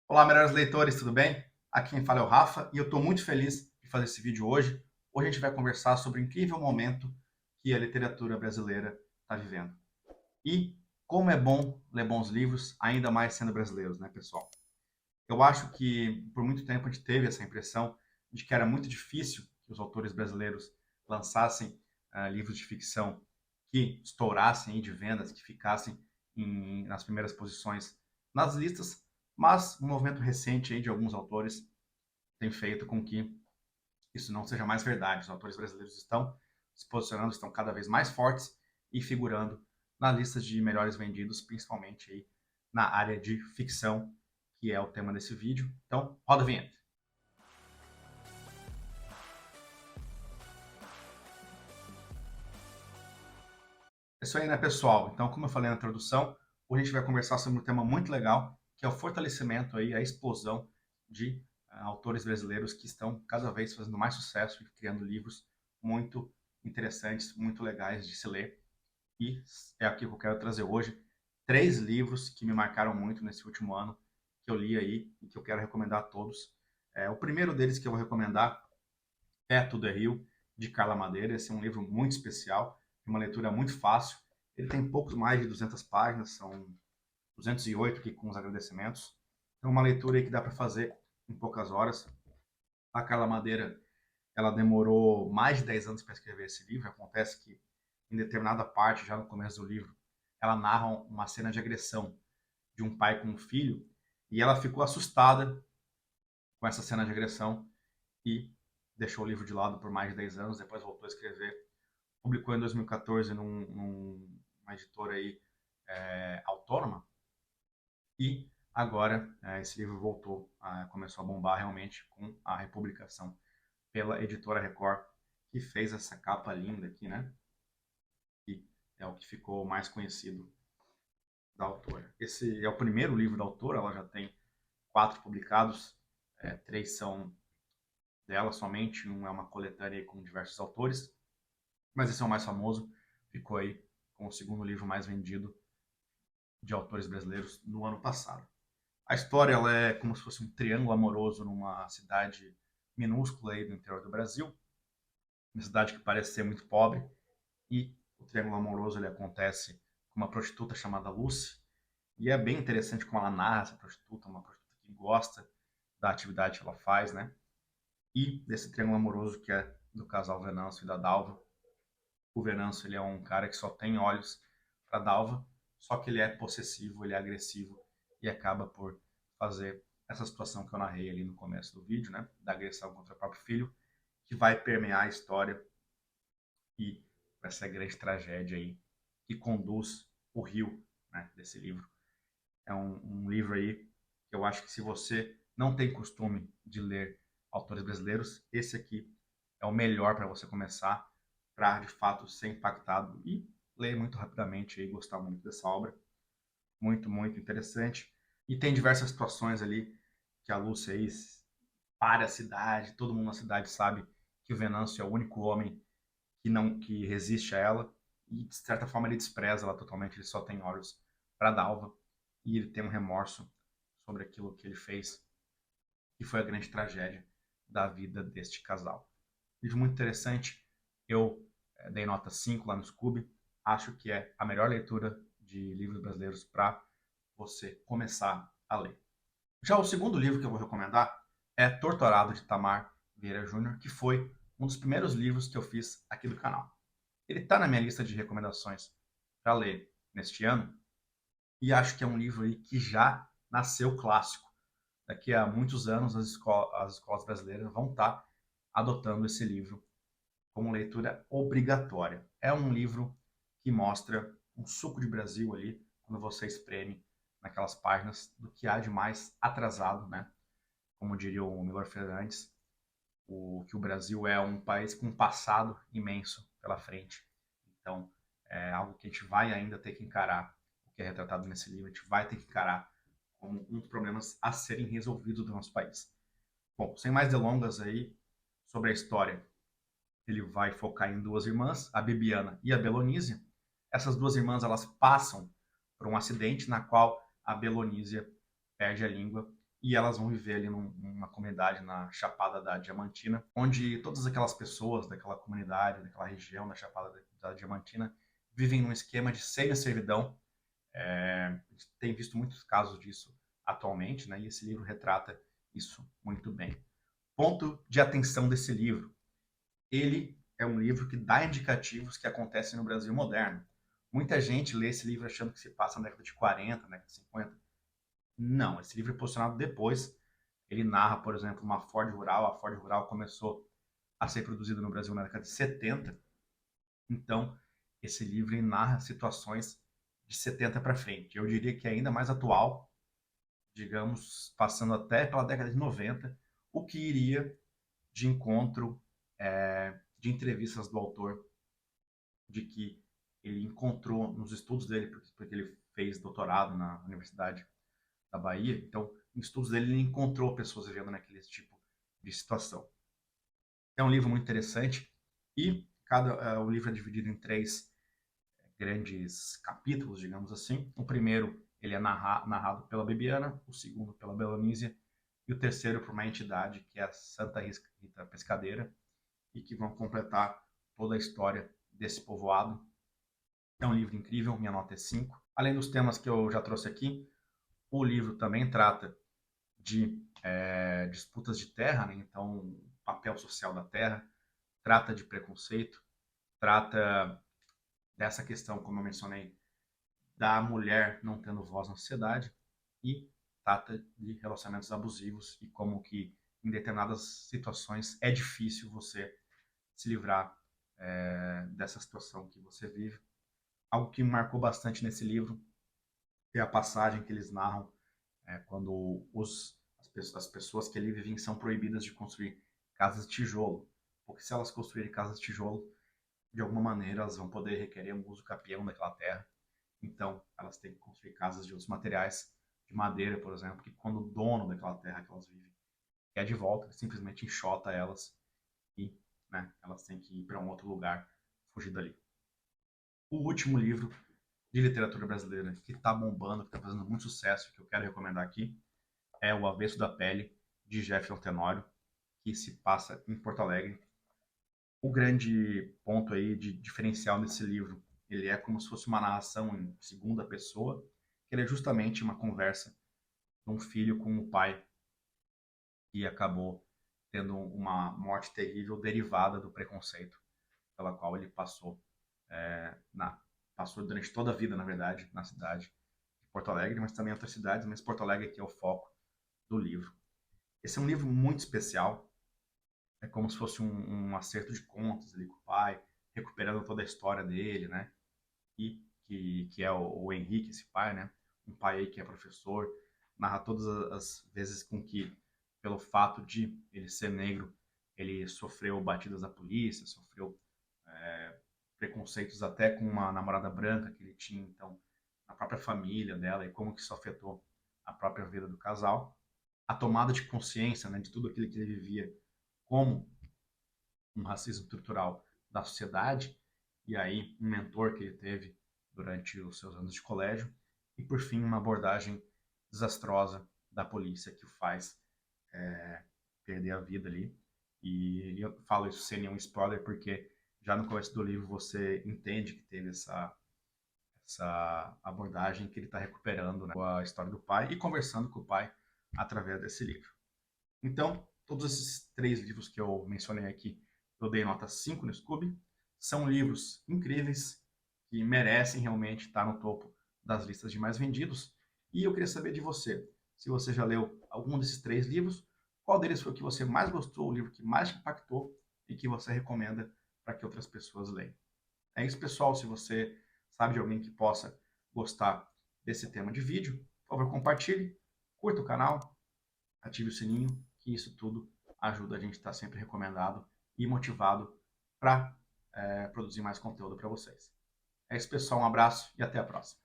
Olá, melhores leitores, tudo bem? Aqui quem fala é o Rafa e eu estou muito feliz de fazer esse vídeo hoje. Hoje a gente vai conversar sobre o incrível momento que a literatura brasileira está vivendo. E como é bom ler bons livros, ainda mais sendo brasileiros, né, pessoal? Eu acho que por muito tempo a gente teve essa impressão de que era muito difícil que os autores brasileiros lançassem livros de ficção que estourassem aí de vendas, que ficassem nas primeiras posições nas listas, mas um movimento recente aí de alguns autores tem feito com que isso não seja mais verdade. Os autores brasileiros estão se posicionando, estão cada vez mais fortes e figurando nas listas de melhores vendidos, principalmente aí na área de ficção, que é o tema desse vídeo. Então, roda a vinheta. É isso aí, né, pessoal? Então, como eu falei na introdução, hoje a gente vai conversar sobre um tema muito legal, que é o fortalecimento aí, a explosão de autores brasileiros que estão cada vez fazendo mais sucesso e criando livros muito interessantes, muito legais de se ler. E é aqui que eu quero trazer hoje 3 livros que me marcaram muito nesse último ano, que eu li aí e que eu quero recomendar a todos. O primeiro deles que eu vou recomendar é Tudo é Rio, de Carla Madeira. Esse é um livro muito especial, uma leitura muito fácil. Ele tem poucos mais de 200 páginas, são 208 aqui com os agradecimentos. Então, uma leitura aí que dá para fazer em poucas horas. A Carla Madeira, ela demorou mais de 10 anos para escrever esse livro. Acontece que, em determinada parte, já no começo do livro, ela narra uma cena de agressão de um pai com um filho, e ela ficou assustada com essa cena de agressão e deixou o livro de lado por mais de 10 anos, depois voltou a escrever. Publicou em 2014 numa editora aí, autônoma, e agora esse livro voltou, começou a bombar realmente com a republicação pela editora Record, que fez essa capa linda aqui, né? Que é o que ficou mais conhecido da autora. Esse é o primeiro livro da autora, ela já tem 4 publicados, 3 são dela somente, um é uma coletânea com diversos autores, mas esse é o mais famoso, ficou aí com o segundo livro mais vendido de autores brasileiros no ano passado. A história ela é como se fosse um triângulo amoroso numa cidade minúscula aí do interior do Brasil, uma cidade que parece ser muito pobre, e o triângulo amoroso ele acontece com uma prostituta chamada Lucy, e é bem interessante como ela narra essa prostituta, uma prostituta que gosta da atividade que ela faz, né? E desse triângulo amoroso que é do casal Venâncio e da Dalva. O Venâncio ele é um cara que só tem olhos para Dalva, só que ele é possessivo, ele é agressivo e acaba por fazer essa situação que eu narrei ali no começo do vídeo, né, da agressão contra o próprio filho, que vai permear a história e vai ser a grande tragédia aí que conduz o rio, né, desse livro. É um livro aí que eu acho que se você não tem costume de ler autores brasileiros, esse aqui é o melhor para você começar, para de fato ser impactado e ler muito rapidamente e gostar muito dessa obra. Muito, muito interessante. E tem diversas situações ali que a Lúcia aí para a cidade, todo mundo na cidade sabe que o Venâncio é o único homem que resiste a ela e de certa forma ele despreza ela totalmente, ele só tem olhos para Dalva e ele tem um remorso sobre aquilo que ele fez, que foi a grande tragédia da vida deste casal. Livro muito interessante. Eu dei nota 5 lá no Scooby. Acho que é a melhor leitura de livros brasileiros para você começar a ler. Já o segundo livro que eu vou recomendar é Torturado, de Tamar Vieira Júnior, que foi um dos primeiros livros que eu fiz aqui do canal. Ele está na minha lista de recomendações para ler neste ano, e acho que é um livro aí que já nasceu clássico. Daqui a muitos anos as escolas brasileiras vão estar adotando esse livro como leitura obrigatória. É um livro que mostra um suco de Brasil ali, quando você espreme naquelas páginas do que há de mais atrasado, né? Como diria o Milor Fernandes, que o Brasil é um país com um passado imenso pela frente. Então, é algo que a gente vai ainda ter que encarar, o que é retratado nesse livro, a gente vai ter que encarar como um dos problemas a serem resolvidos do nosso país. Bom, sem mais delongas aí sobre a história, ele vai focar em 2 irmãs, a Bibiana e a Belonísia. Essas 2 irmãs elas passam por um acidente na qual a Belonísia perde a língua e elas vão viver ali numa comunidade na Chapada da Diamantina, onde todas aquelas pessoas daquela comunidade, daquela região da Chapada da Diamantina, vivem num esquema de semi-servidão. A gente tem visto muitos casos disso atualmente, né? E esse livro retrata isso muito bem. Ponto de atenção desse livro. Ele é um livro que dá indicativos que acontecem no Brasil moderno. Muita gente lê esse livro achando que se passa na década de 40, na década de 50. Não, esse livro é posicionado depois. Ele narra, por exemplo, uma Ford Rural. A Ford Rural começou a ser produzida no Brasil na década de 70. Então, esse livro narra situações de 70 para frente. Eu diria que é ainda mais atual, digamos, passando até pela década de 90, o que iria de encontro de entrevistas do autor, de que ele encontrou nos estudos dele, porque ele fez doutorado na Universidade da Bahia, então, em estudos dele, ele encontrou pessoas vivendo naquele tipo de situação. É um livro muito interessante e o livro é dividido em 3 grandes capítulos, digamos assim. O primeiro ele é narrado pela Bibiana, o segundo pela Belanísia e o terceiro por uma entidade que é a Santa Rita Pescadeira, e que vão completar toda a história desse povoado. É um livro incrível, minha nota é 5. Além dos temas que eu já trouxe aqui, o livro também trata de disputas de terra, né? Então, o papel social da terra, trata de preconceito, trata dessa questão, como eu mencionei, da mulher não tendo voz na sociedade, e trata de relacionamentos abusivos e como que em determinadas situações é difícil você se livrar dessa situação que você vive. Algo que me marcou bastante nesse livro é a passagem que eles narram quando as pessoas que ali vivem são proibidas de construir casas de tijolo, porque se elas construírem casas de tijolo, de alguma maneira elas vão poder requerer um uso capião daquela terra. Então, elas têm que construir casas de outros materiais, de madeira, por exemplo, que quando o dono daquela terra que elas vivem quer de volta, simplesmente enxota elas e, né, elas têm que ir para um outro lugar, fugir dali. O último livro de literatura brasileira que está bombando, que está fazendo muito sucesso, que eu quero recomendar aqui, é O Avesso da Pele, de Jefferson Tenório, que se passa em Porto Alegre. O grande ponto aí de diferencial desse livro, ele é como se fosse uma narração em segunda pessoa, que ele é justamente uma conversa de um filho com o pai que acabou tendo uma morte terrível derivada do preconceito pela qual ele passou durante toda a vida, na verdade, na cidade de Porto Alegre, mas também em outras cidades, mas Porto Alegre aqui é o foco do livro. Esse é um livro muito especial, é como se fosse um acerto de contas ali com o pai, recuperando toda a história dele, né? E que é o Henrique, esse pai, né? Um pai aí que é professor, narra todas as vezes com que, pelo fato de ele ser negro, ele sofreu batidas da polícia, sofreu preconceitos até com uma namorada branca que ele tinha, então, na própria família dela, e como que isso afetou a própria vida do casal. A tomada de consciência, né, de tudo aquilo que ele vivia como um racismo estrutural da sociedade, e aí um mentor que ele teve durante os seus anos de colégio, e por fim uma abordagem desastrosa da polícia que o faz perder a vida ali. E eu falo isso sem nenhum spoiler porque já no começo do livro você entende que teve essa abordagem que ele está recuperando, né, a história do pai e conversando com o pai através desse livro. Então, todos esses 3 livros que eu mencionei aqui, eu dei nota 5 no Scooby. São livros incríveis que merecem realmente estar no topo das listas de mais vendidos. E eu queria saber de você, se você já leu algum desses 3 livros, qual deles foi o que você mais gostou, o livro que mais te impactou e que você recomenda para que outras pessoas leiam. É isso, pessoal. Se você sabe de alguém que possa gostar desse tema de vídeo, por favor, compartilhe, curta o canal, ative o sininho, que isso tudo ajuda a gente a estar sempre recomendado e motivado para produzir mais conteúdo para vocês. É isso, pessoal. Um abraço e até a próxima.